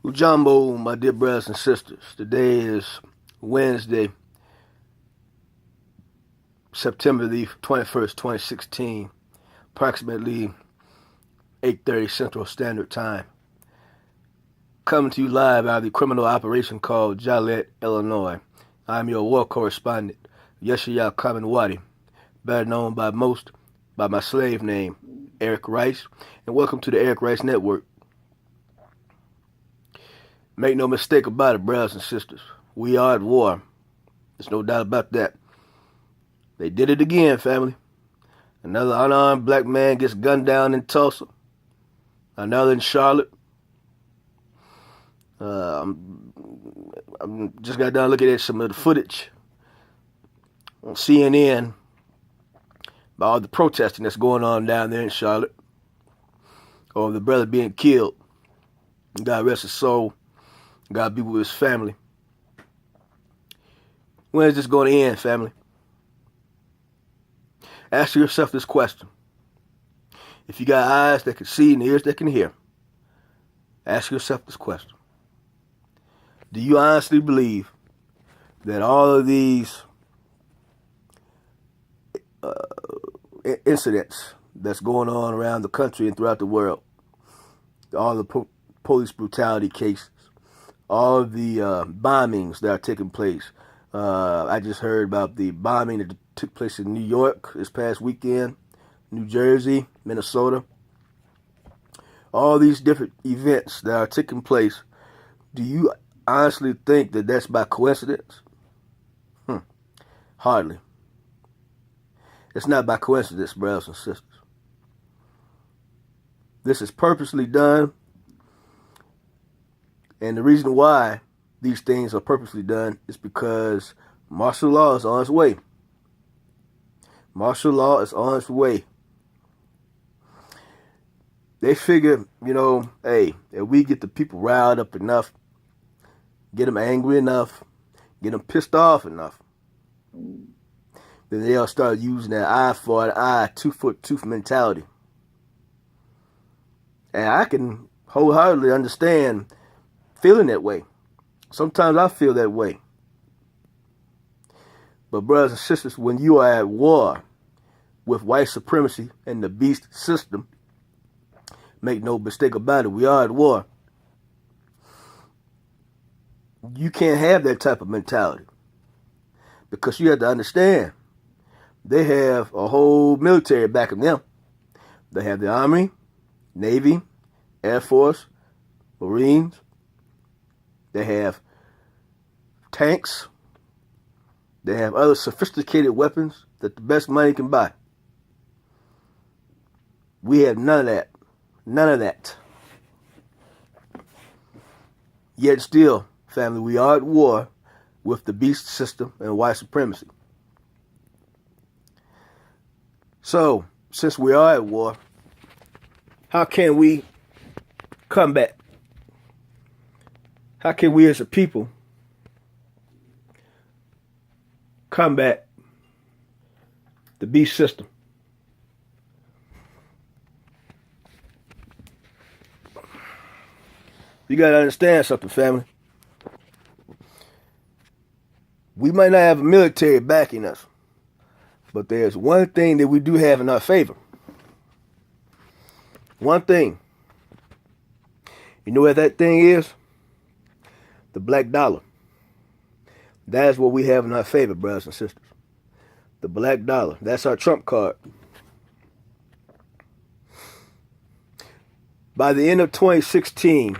Ujambo, my dear brothers and sisters. Today is Wednesday, September the 21st, 2016, approximately 8:30 Central Standard Time. Coming to you live out of the criminal operation called Joliet, Illinois. I'm your war correspondent, Yeshaya Kaminwadi, better known by most by my slave name, Eric Rice, and welcome to the Eric Rice Network. Make no mistake about it, brothers and sisters. We are at war. There's no doubt about that. They did it again, family. Another unarmed black man gets gunned down in Tulsa. Another in Charlotte. I'm just got done looking at some of the footage on CNN about all the protesting that's going on down there in Charlotte. Or the brother being killed. God rest his soul. God be with his family. When is this going to end, family? Ask yourself this question. If you got eyes that can see and ears that can hear, ask yourself this question. Do you honestly believe that all of these incidents that's going on around the country and throughout the world, all the police brutality cases, all of the bombings that are taking place. I just heard about the bombing that took place in New York this past weekend, New Jersey, Minnesota. All these different events that are taking place. Do you honestly think that that's by coincidence? Hardly. It's not by coincidence, brothers and sisters. This is purposely done. And the reason why these things are purposely done is because martial law is on its way. Martial law is on its way. They figure, hey, if we get the people riled up enough, get them angry enough, get them pissed off enough, then they'll start using that eye for an eye, tooth for tooth mentality. And I can wholeheartedly understand feeling that way. Sometimes I feel that way. But brothers and sisters, when you are at war with white supremacy and the beast system, make no mistake about it, we are at war. You can't have that type of mentality. Because you have to understand, they have a whole military backing them. They have the Army, Navy, Air Force, Marines. They have tanks. They have other sophisticated weapons that the best money can buy. We have none of that. None of that. Yet still, family, we are at war with the beast system and white supremacy. So, since we are at war, how can we combat? How can we as a people combat the beast system? You got to understand something, family. We might not have a military backing us, but there's one thing that we do have in our favor. One thing. You know what that thing is? The black dollar. That is what we have in our favor, brothers and sisters. The black dollar. That's our trump card. By the end of 2016,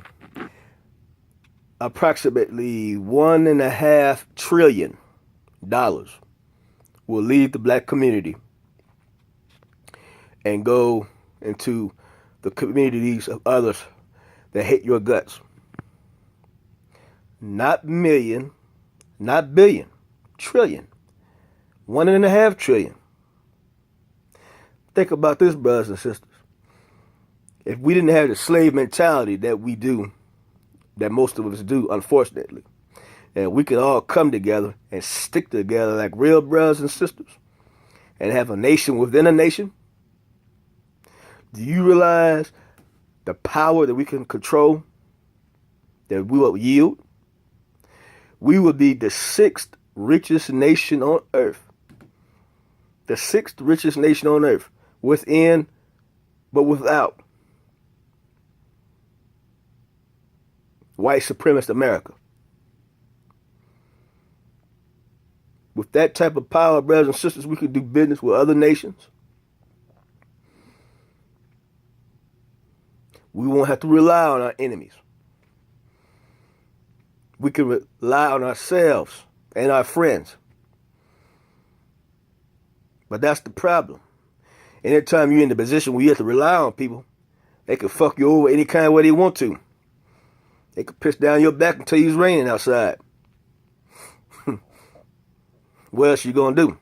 approximately $1.5 trillion will leave the black community and go into the communities of others that hate your guts. Not million, not billion, trillion. $1.5 trillion. Think about this, brothers and sisters. If we didn't have the slave mentality that we do, that most of us do, unfortunately, and we could all come together and stick together like real brothers and sisters and have a nation within a nation, do you realize the power that we can control that we will yield, we will be the sixth richest nation on earth. The sixth richest nation on earth. Within, but without white supremacist America. With that type of power, brothers and sisters, we could do business with other nations. We won't have to rely on our enemies. We can rely on ourselves and our friends. But that's the problem. Anytime you're in the position where you have to rely on people, they can fuck you over any kind of way they want to. They can piss down your back and tell you it's raining outside. What else you gonna do?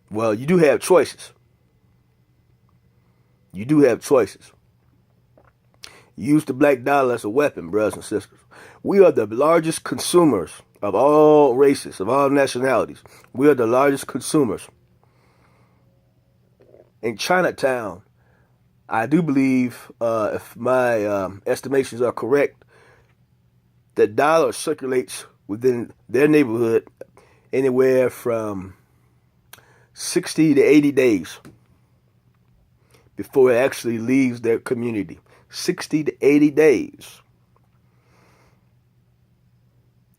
Well, you do have choices. You do have choices. Use the black dollar as a weapon, brothers and sisters. We are the largest consumers of all races, of all nationalities. We are the largest consumers. In Chinatown, I do believe, if my estimations are correct, the dollar circulates within their neighborhood anywhere from 60 to 80 days before it actually leaves their community. 60 to 80 days.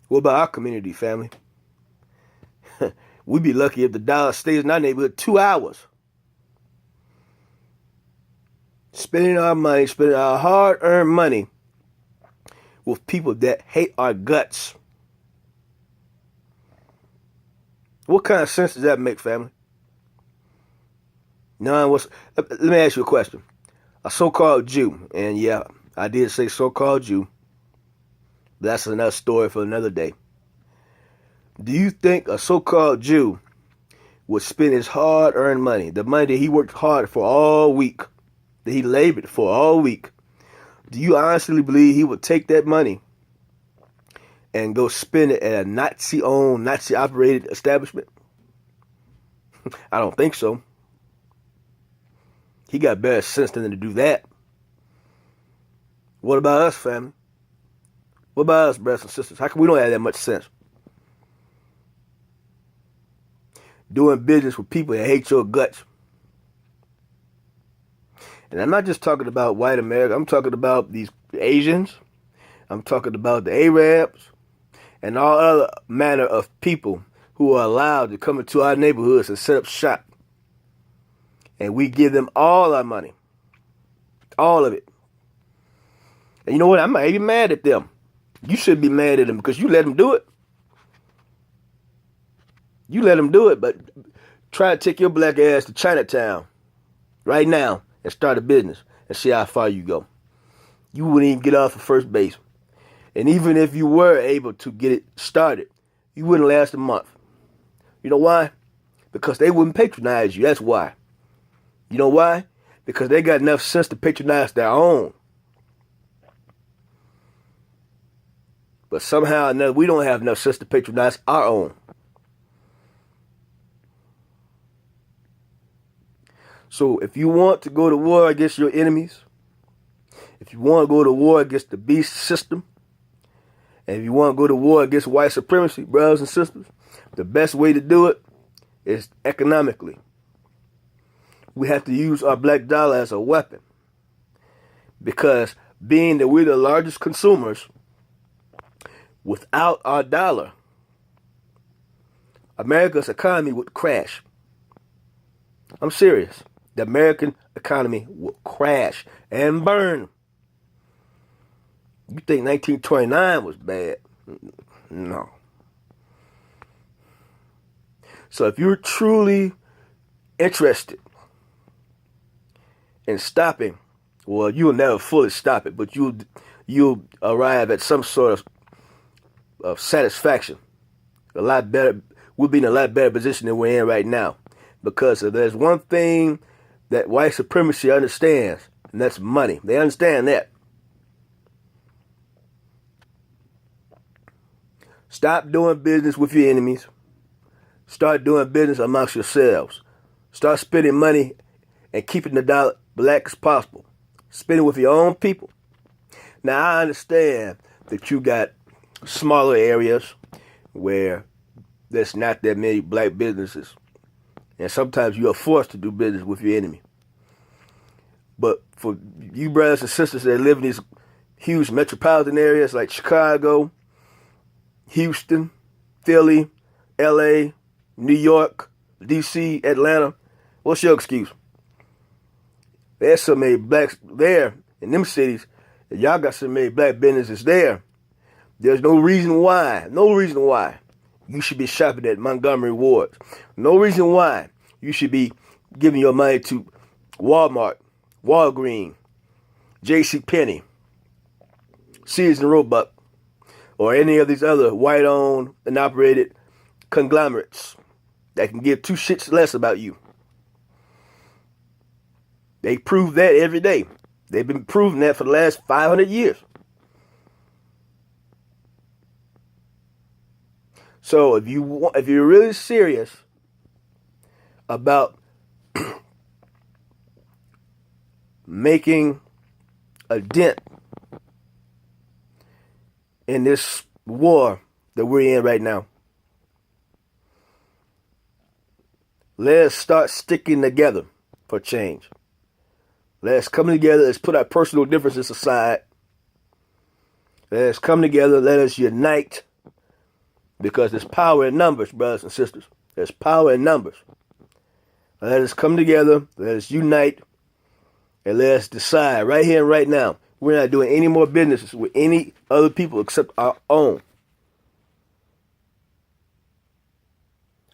What about our community, family? We'd be lucky if the dollar stays in our neighborhood 2 hours. Spending our money, spending our hard-earned money with people that hate our guts. What kind of sense does that make, family? Let me ask you a question. A so-called Jew, and yeah, I did say so-called Jew. That's another story for another day. Do you think a so-called Jew would spend his hard-earned money, the money that he worked hard for all week, that he labored for all week, do you honestly believe he would take that money and go spend it at a Nazi-owned, Nazi-operated establishment? I don't think so. He got better sense than to do that. What about us, family? What about us, brothers and sisters? How come we don't have that much sense? Doing business with people that hate your guts. And I'm not just talking about white America. I'm talking about these Asians. I'm talking about the Arabs and all other manner of people who are allowed to come into our neighborhoods and set up shop. And we give them all our money. All of it. And you know what? I'm not even mad at them. You should be mad at them because you let them do it. You let them do it, but try to take your black ass to Chinatown right now and start a business and see how far you go. You wouldn't even get off of first base. And even if you were able to get it started, you wouldn't last a month. You know why? Because they wouldn't patronize you. That's why. You know why? Because they got enough sense to patronize their own. But somehow or another, we don't have enough sense to patronize our own. So if you want to go to war against your enemies, if you want to go to war against the beast system, and if you want to go to war against white supremacy, brothers and sisters, the best way to do it is economically. We have to use our black dollar as a weapon. Because being that we're the largest consumers, without our dollar, America's economy would crash. I'm serious. The American economy will crash and burn. You think 1929 was bad? No. So if you're truly interested in stopping, well, you'll never fully stop it, but you'll arrive at some sort of satisfaction. A lot better. We'll be in a lot better position than we're in right now. Because if there's one thing that white supremacy understands, and that's money. They understand that. Stop doing business with your enemies. Start doing business amongst yourselves. Start spending money and keeping the dollar black as possible. Spend it with your own people. Now, I understand that you got smaller areas where there's not that many black businesses. And sometimes you are forced to do business with your enemy. But for you brothers and sisters that live in these huge metropolitan areas like Chicago, Houston, Philly, LA, New York, DC, Atlanta, what's your excuse? There's so many blacks there in them cities, and y'all got so many black businesses there. There's no reason why you should be shopping at Montgomery Ward. No reason why you should be giving your money to Walmart, Walgreens, JCPenney, Sears and Roebuck, or any of these other white-owned and operated conglomerates that can give two shits less about you. They prove that every day. They've been proving that for the last 500 years. So if you're really serious about making a dent in this war that we're in right now, let's start sticking together for change. Let's come together. Let's put our personal differences aside. Let's come together. Let us unite. Because there's power in numbers, brothers and sisters. There's power in numbers. Let us come together. Let us unite. And let us decide right here and right now. We're not doing any more businesses with any other people except our own.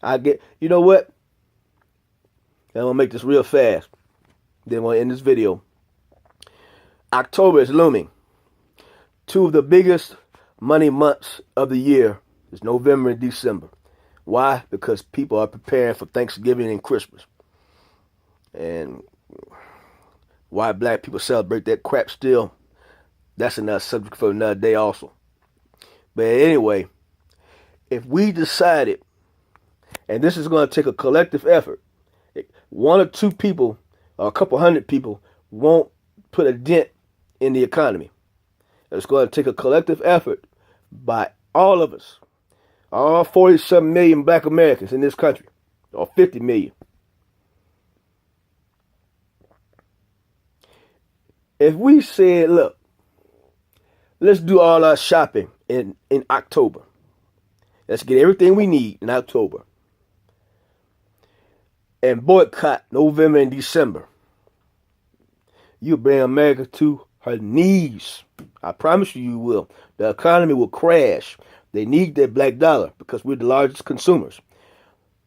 You know what? I'm going to make this real fast. Then we'll end this video. October is looming. Two of the biggest money months of the year is November and December. Why? Because people are preparing for Thanksgiving and Christmas. And why black people celebrate that crap still, that's another subject for another day also. But anyway, if we decided, and this is going to take a collective effort, one or two people or a couple hundred people won't put a dent in the economy. It's going to take a collective effort by all of us, all 47 million black Americans in this country, or 50 million. If we said, look, let's do all our shopping in October. Let's get everything we need in October. And boycott November and December. You'll bring America to her knees. I promise you will. The economy will crash. They need that black dollar because we're the largest consumers.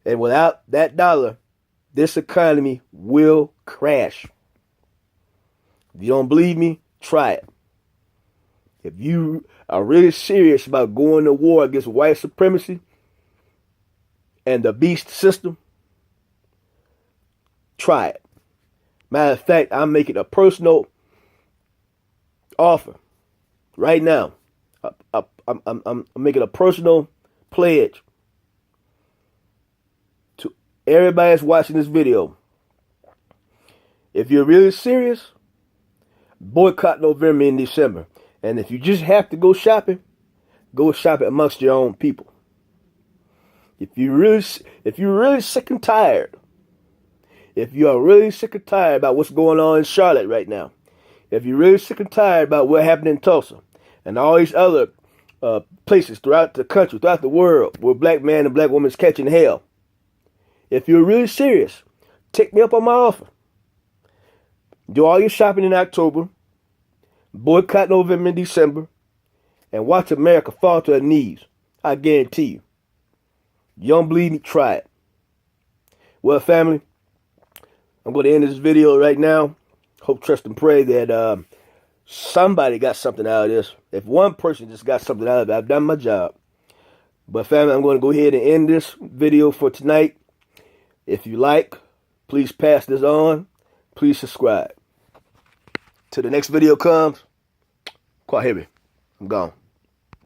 And without that dollar, this economy will crash. If you don't believe me, try it. If you are really serious about going to war against white supremacy and the beast system, try it. Matter of fact, I'm making a personal offer right now. I'm making a personal pledge to everybody that's watching this video. If you're really serious, boycott November and December. And if you just have to go shopping, go shopping amongst your own people. If you're really sick and tired, if you are really sick and tired about what's going on in Charlotte right now, if you're really sick and tired about what happened in Tulsa and all these other places throughout the country, throughout the world, where black man and black woman's catching hell, if you're really serious, take me up on my offer. Do all your shopping in October, boycott November and December, and watch America fall to her knees. I guarantee you. You don't believe me? Try it. Well, family, I'm going to end this video right now. Hope, trust, and pray that somebody got something out of this. If one person just got something out of it, I've done my job. But family, I'm going to go ahead and end this video for tonight. If you like, please pass this on. Please subscribe. Till the next video comes, quite heavy. I'm gone.